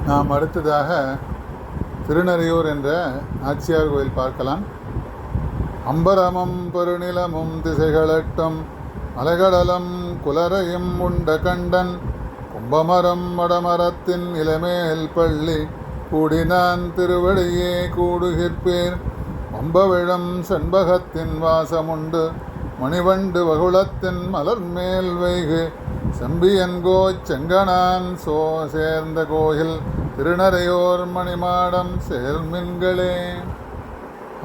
நாம் அடுத்ததாக திருநறையூர் என்ற நாச்சியார் கோயில் பார்க்கலாம். அம்பரமும் பெருநிலமும் திசைகளட்டும் அலைகடலும் குலரையும் உண்ட கண்டன் கும்பமரம் வடமரத்தின் இளமேல் பள்ளி கூடினான் திருவடியே கூடுகிற்பேர் வம்பவிழும் செண்பகத்தின் வாசமுண்டு மணிவண்டு வகுளத்தின் மலர்மேல் வைகு செம்பியன்கோச் செங்கனான் சேர்ந்த கோயில் திருநறையூர் மணிமாடம் சேர்மின்களே.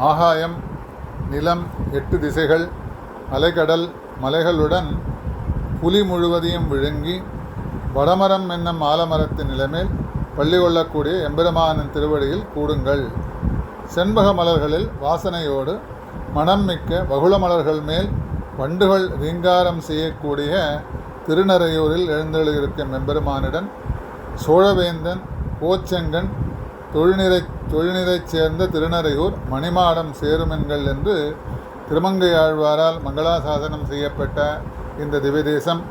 ஆகாயம், நிலம், 8 திசைகள், அலைகடல், மலைகளுடன் புலி முழுவதையும் விழுங்கி வடமரம் என்னும் ஆலமரத்தின் நிலைமேல் பள்ளி கொள்ளக்கூடிய எம்பெருமானின் திருவடியில் கூடுங்கள். செண்பக மலர்களில் வாசனையோடு மனம் மிக்க வகுள மலர்கள் மேல் வண்டுகள் ரீங்காரம் செய்யக்கூடிய திருநறையூரில் எழுந்தெழுதியிருக்கும் எம்பெருமானிடன் சோழவேந்தன் கோச்செங்கன் தொழில்நிறைச் சேர்ந்த திருநறையூர் மணிமாடம் சேருமென்கள் என்று திருமங்கையாழ்வாரால் மங்களாசாசனம் செய்யப்பட்ட இந்த திவ்யதேசம்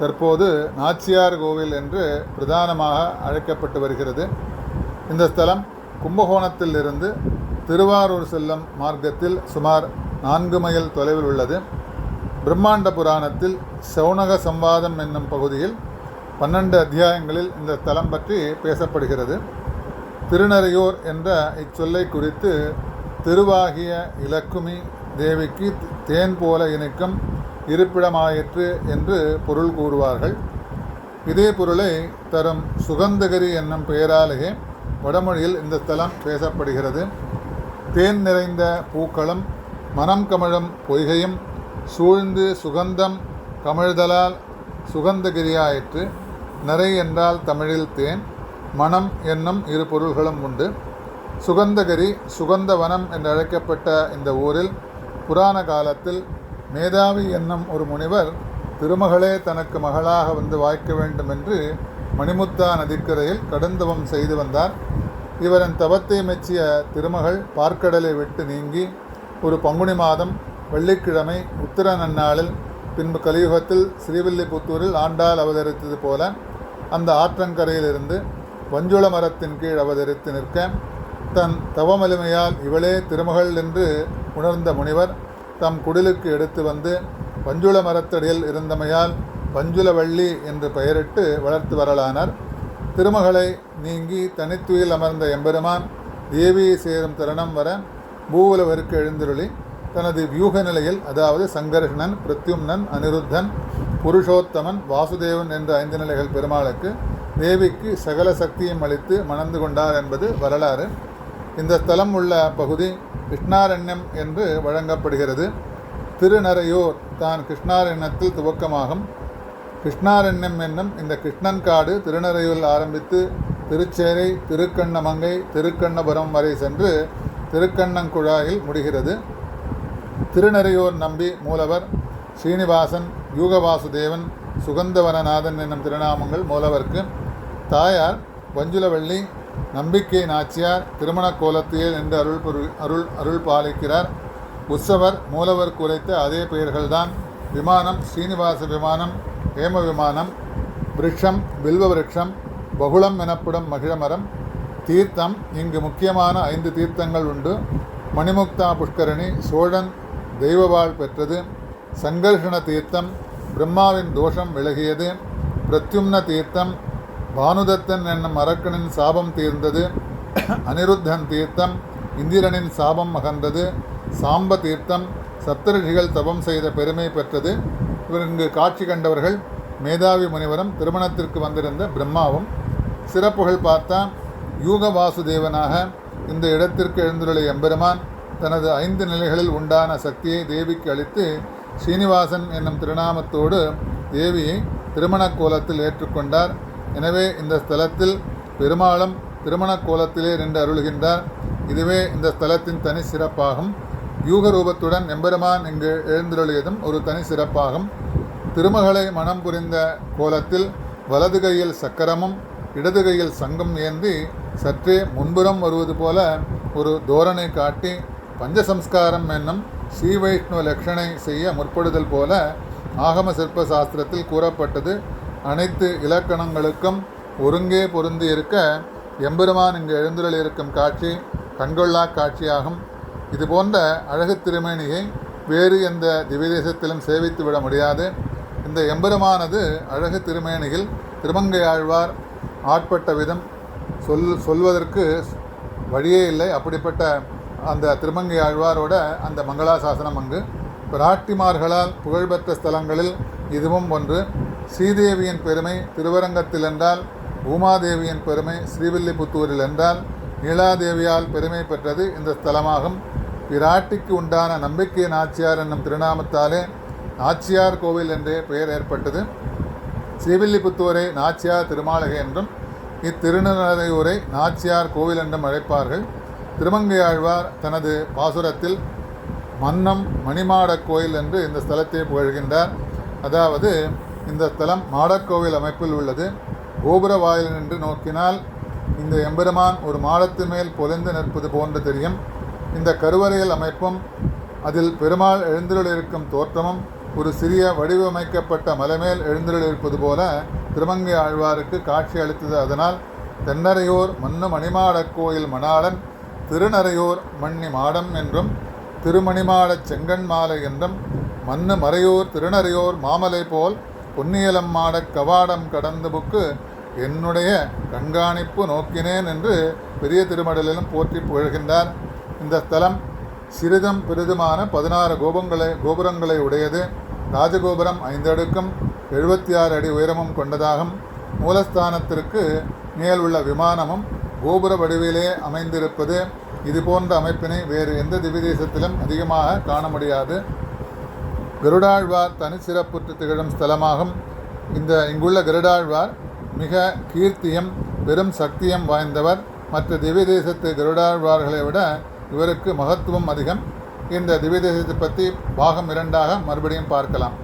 தற்போது நாச்சியார் கோவில் என்று பிரதானமாக அழைக்கப்பட்டு வருகிறது. இந்த ஸ்தலம் கும்பகோணத்தில் இருந்து திருவாரூர் செல்லும் மார்க்கத்தில் சுமார் 4 மைல் தொலைவில் உள்ளது. பிரம்மாண்ட புராணத்தில் சௌனக சம்வாதம் என்னும் பகுதியில் 12 அத்தியாயங்களில் இந்த ஸ்தலம் பற்றி பேசப்படுகிறது. திருநறையூர் என்ற இச்சொல்லை குறித்து திருவாகிய இலக்குமி தேவிக்கு தேன் போல இனிக்கும் இருப்பிடமாயிற்று என்று பொருள் கூறுவார்கள். இதே பொருளை தரும் சுகந்தகிரி என்னும் பெயராலேயே வடமொழியில் இந்த ஸ்தலம் பேசப்படுகிறது. தேன் நிறைந்த பூக்களும் மனம் கமழும் பொய்கையும் சூழ்ந்து சுகந்தம் கமிழ்தலால் சுகந்தகிரியாயிற்று. நரை என்றால் தமிழில் தேன், மனம் என்னும் 2 பொருள்களும் உண்டு. சுகந்தகிரி, சுகந்தவனம் என்று அழைக்கப்பட்ட இந்த ஊரில் புராண காலத்தில் மேதாவி என்னும் ஒரு முனிவர் திருமகளே தனக்கு மகளாக வந்து வாய்க்க வேண்டும் என்று மணிமுத்தா நதிக்கரையில் கடுந்தவம் செய்து வந்தார். இவரின் தவத்தை மெச்சிய திருமகள் பார்க்கடலை விட்டு நீங்கி ஒரு பங்குனி மாதம் வெள்ளிக்கிழமை உத்திர நன்னாளில் பின்பு கலியுகத்தில் ஸ்ரீவில்லிபுத்தூரில் ஆண்டாள் அவதரித்தது போல அந்த ஆற்றங்கரையிலிருந்து வஞ்சுள மரத்தின் கீழ் அவதரித்து நிற்க தன் தவமலிமையால் இவளே திருமகள் என்று உணர்ந்த முனிவர் தம் குடிலுக்கு எடுத்து வந்து வஞ்சுள மரத்தடியில் இருந்தமையால் வஞ்சுளவள்ளி என்று பெயரிட்டு வளர்த்து வரலானார். திருமகளை நீங்கி தனித்துயில் அமர்ந்த எம்பெருமான் தேவியை சேரும் தருணம் வர பூவுலவருக்கு எழுந்திருளி தனது வியூக நிலையில், அதாவது சங்கர்ஷணன், பிரத்யும்னன், அனிருத்தன், புருஷோத்தமன், வாசுதேவன் என்ற 5 நிலைகள் பெருமாளுக்கு தேவிக்கு சகல சக்தியும் அளித்து மணந்து கொண்டார் என்பது வரலாறு. இந்த ஸ்தலம் உள்ள பகுதி கிருஷ்ணாரண்யம் என்று வழங்கப்படுகிறது. திருநறையூர் தான் கிருஷ்ணாரண்யத்தில் துவக்கமாகும். கிருஷ்ணாரண்யம் என்னும் இந்த கிருஷ்ணன் காடு திருநறையூரில் ஆரம்பித்து திருச்சேரை, திருக்கண்ணமங்கை, திருக்கண்ணபுரம் வரை சென்று திருக்கண்ணங்குழாயில் முடிகிறது. திருநறையூர் நம்பி மூலவர் ஸ்ரீனிவாசன், யூகவாசுதேவன், சுகந்தவனநாதன் என்னும் திருநாமங்கள் மூலவருக்கு. தாயார் வஞ்சுளவள்ளி, நம்பிக்கை நாச்சியார், திருமண கோலத்தியல் என்று அருள் பாலிக்கிறார். உற்சவர் மூலவர் குறைத்த அதே பெயர்கள்தான். விமானம் ஸ்ரீனிவாச விமானம், ஹேம விமானம். விருட்சம் வில்வ விருட்சம், பகுளம் எனப்படும் மகிழமரம். தீர்த்தம், இங்கு முக்கியமான 5 தீர்த்தங்கள் உண்டு. மணிமுக்தா புஷ்கரணி சோழன் தெய்வவாழ் பெற்றது. சங்கர்ஷண தீர்த்தம் பிரம்மாவின் தோஷம் விலகியது. பிரத்யும்ன தீர்த்தம் பானுதத்தன் என்னும் அரக்கனின் சாபம் தீர்ந்தது. அனிருத்தன் தீர்த்தம் இந்திரனின் சாபம் அகன்றது. சாம்ப தீர்த்தம் சப்தரிஷிகள் தபம் செய்த பெருமை பெற்றது. இங்கு காட்சி கண்டவர்கள் மேதாவி முனிவரும் திருமணத்திற்கு வந்திருந்த பிரம்மாவும். சிறப்புகள் பார்த்தா, யூக வாசுதேவனாக இந்த இடத்திற்கு எழுந்துள்ள எம்பெருமான் தனது 5 நிலைகளில் உண்டான சக்தியை தேவிக்கு அளித்து ஸ்ரீனிவாசன் என்னும் திருநாமத்தோடு தேவியை திருமண கோலத்தில் ஏற்றுக்கொண்டார். எனவே இந்த ஸ்தலத்தில் பெருமாளும் திருமண கோலத்திலே நின்று அருள்கின்றார். இதுவே இந்த ஸ்தலத்தின் தனி சிறப்பாகும். யூக ரூபத்துடன் எம்பெருமான் இங்கு எழுந்துள்ளியதும் ஒரு தனி சிறப்பாகும். திருமகளை மனம் புரிந்த கோலத்தில் வலது கையில் சக்கரமும் இடது கையில் சங்கம் ஏந்தி சற்றே முன்புறம் வருவது போல ஒரு தோரணை காட்டி பஞ்சசம்ஸ்காரம் என்னும் ஸ்ரீ வைஷ்ணவ லட்சணை செய்ய முற்படுதல் போல ஆகம சிற்ப சாஸ்திரத்தில் கூறப்பட்டது. அனைத்து இலக்கணங்களுக்கும் ஒருங்கே பொருந்தி இருக்க எம்பெருமான் இங்கு எழுந்துருள் இருக்கும் காட்சி கண்கொள்ளா காட்சியாகும். இதுபோன்ற அழகு திருமேனியை வேறு எந்த திவ்யதேசத்திலும் சேவித்து விட முடியாது. இந்த எம்பெருமானது அழகு திருமேனியில் திருமங்கையாழ்வார் ஆட்பட்ட விதம் சொல்வதற்கு வழியே இல்லை. அப்படிப்பட்ட அந்த திருமங்கையாழ்வாரோட அந்த மங்களாசாசனம் அங்கு பிராட்டிமார்களால் புகழ்பெற்ற ஸ்தலங்களில் இதுவும் ஒன்று. ஸ்ரீதேவியின் பெருமை திருவரங்கத்தில் என்றால், உமாதேவியின் பெருமை ஸ்ரீவில்லிபுத்தூரில் என்றால், நீலாதேவியால் பெருமை பெற்றது இந்த ஸ்தலமாகும். பிராட்டிக்கு உண்டான நம்பிக்கை நாச்சியார் என்னும் திருநாமத்தாலே நாச்சியார் கோவில் என்றே பெயர் ஏற்பட்டது. ஸ்ரீவில்லிபுத்தூரை நாச்சியார் திருமாளிகை என்றும் இத்திருநறையூரை நாச்சியார் கோவில் என்றும் அழைப்பார்கள். திருமங்கையாழ்வார் தனது பாசுரத்தில் மன்னம் மணிமாடக் கோயில் என்று இந்த ஸ்தலத்தை புகழ்கின்றார். அதாவது இந்த ஸ்தலம் மாடக்கோவில் அமைப்பில் உள்ளது. கோபுர வாயில் நின்று நோக்கினால் இந்த எம்பெருமான் ஒரு மாடத்து மேல் பொலிந்து நிற்பது போன்று தெரியும். இந்த கருவறையில் அமைப்பும் அதில் பெருமாள் எழுந்தருளிருக்கும் தோற்றமும் ஒரு சிறிய வடிவமைக்கப்பட்ட மலைமேல் எழுந்தருளிருப்பது போல திருமங்கை ஆழ்வாருக்கு காட்சி அளித்தது. அதனால் தென்னரையூர் மன்னு மணிமாடக் கோயில் மணாளன் திருநறையூர் மண்ணி மாடம் என்றும் திருமணிமாடச் செங்கண் மாலை என்றும் மன்னு மறையூர் திருநறையூர் மாமலை போல் பொன்னியலம் மாடக் கவாடம் கடந்து புக்கு என்னுடைய கண்காணிப்பு நோக்கினேன் என்று பெரிய திருமடலிலும் போற்றி புகழ்கின்றார். இந்த ஸ்தலம் சிறிதும் பெரிதுமான 16 கோபுரங்களை உடையது. ராஜகோபுரம் 5 அடுக்கும் 76 அடி உயரமும் கொண்டதாகும். மூலஸ்தானத்திற்கு மேல் உள்ள விமானமும் கோபுர வடிவிலே அமைந்திருப்பது. இது போன்ற அமைப்பினை வேறு எந்த திவ்யதேசத்திலும் அதிகமாக காண முடியாது. கருடாழ்வார் தனிச்சிறப்புற்று திகழும் ஸ்தலமாகும். இங்குள்ள கருடாழ்வார் மிக கீர்த்தியம் பெரும் சக்தியம் வாய்ந்தவர். மற்ற திவ்யதேசத்து கருடாழ்வார்களை விட இவருக்கு மகத்துவம் அதிகம். இந்த திவ்யதேசத்தை பற்றி பாகம் 2 மறுபடியும் பார்க்கலாம்.